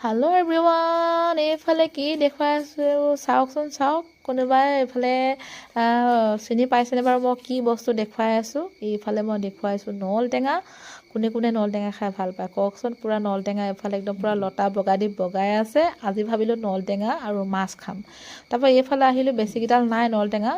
Hello' everyone, এইফালে কি দেখুৱাই আছোঁ চাওকচোন চাওক। কোনোবাই এইফালে চিনি পাইছেনে বাৰু মই কি বস্তু দেখুৱাই আছোঁ? এইফালে মই দেখুৱাইছোঁ নল টেঙা। কোনে কোনে নল টেঙা খাই ভাল পায় কওকচোন। পূৰা নল টেঙা এইফালে একদম পূৰা লতা বগা দি বগাই আছে। আজি ভাবিলোঁ নল টেঙা আৰু মাছ খাম। তাৰপৰা এইফালে আহিলোঁ, বেছিকেইডাল নাই নল টেঙা,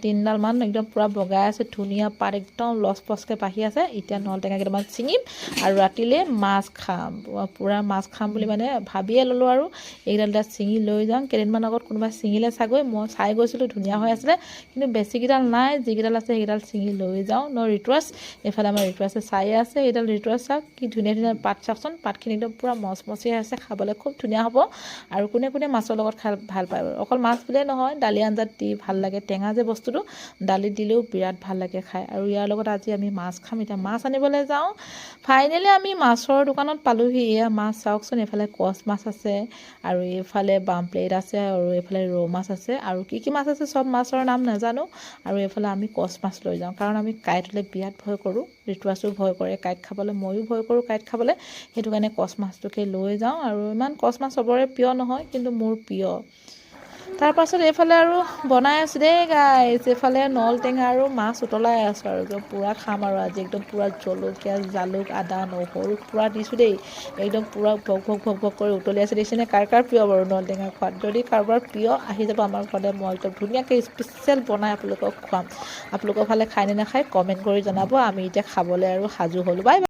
3ডালমান একদম পূৰা বগাই আছে, ধুনীয়া পাত একদম লচপচকৈ বাঢ়ি আছে। এতিয়া নল টেঙা কেইটামান ছিঙিম আৰু ৰাতিলৈ মাছ খাম। পূৰা মাছ খাম বুলি মানে ভাবিয়ে ল'লোঁ আৰু এইকেইডাল এতিয়া ছিঙি লৈ যাওঁ। কেইদিনমান আগত কোনোবাই ছিঙিলে চাগৈ, মই চাই গৈছিলোঁ, ধুনীয়া হৈ আছিলে, কিন্তু বেছিকেইডাল নাই। যিকেইডাল আছে সেইকেইডাল ছিঙি লৈ যাওঁ ন ৰিতুৱাছ। এইফালে আমাৰ ৰিতুৱাছে চাই আছে। এইডাল ৰিতুৱাছ চাওক কি ধুনীয়া ধুনীয়া পাত, চাওকচোন পাতখিনি একদম পূৰা মচমচীয়া আছে, খাবলৈ খুব ধুনীয়া হ'ব। আৰু কোনে কোনে মাছৰ লগত খাই ভাল পায় বাৰু? অকল মাছ বুলিয়ে নহয়, দালি আঞ্জাত দি ভাল লাগে। টেঙা যে বস্তুটো দালিত দিলেও বিৰাট ভাল লাগে খাই। আৰু ইয়াৰ লগত আজি আমি মাছ খাম। এতিয়া মাছ আনিবলৈ যাওঁ। ফাইনেলি আমি মাছৰ দোকানত পালোহি। এয়া মাছ চাওকচোন, এইফালে কচ মাছ আছে আৰু এইফালে বামপ্লেট আছে আৰু এইফালে ৰৌ মাছ আছে আৰু কি মাছ আছে চব মাছৰ নাম নাজানো। আৰু এইফালে আমি কচ মাছ লৈ যাওঁ, কাৰণ আমি কাঁইট হ'লে বিৰাট ভয় কৰোঁ। ৰিতুৱাছেও ভয় কৰে কাঁইট খাবলৈ, ময়ো ভয় কৰোঁ কাঁইট খাবলৈ। সেইটো কাৰণে কচ মাছটোকে লৈ যাওঁ। আৰু ইমান কচ মাছ চবৰে প্ৰিয় নহয়, কিন্তু মোৰ প্ৰিয়। তাৰপাছত এইফালে আৰু বনাই আছোঁ দেই গাইছ। এইফালে নল টেঙা আৰু মাছ উতলাই আছোঁ আৰু একদম পূৰা খাম আৰু আজি একদম পূৰা জলকীয়া জালুক আদা নহৰু পূৰা দিছোঁ দেই। একদম পূৰা ভক ভক ভক ভক কৰি উতলি আছে দেখিছেনে? কাৰ প্ৰিয় বাৰু নল টেঙা খোৱাত? যদি কাৰোবাৰ প্ৰিয় আহি যাব আমাৰ ঘৰলৈ, মই একদম ধুনীয়াকৈ স্পেচিয়েল বনাই আপোনালোকক খুৱাম। আপোনালোকৰ ফালে খায়নে নাখায় কমেণ্ট কৰি জনাব। আমি এতিয়া খাবলৈ আৰু সাজু হ'লোঁ। Bye bye.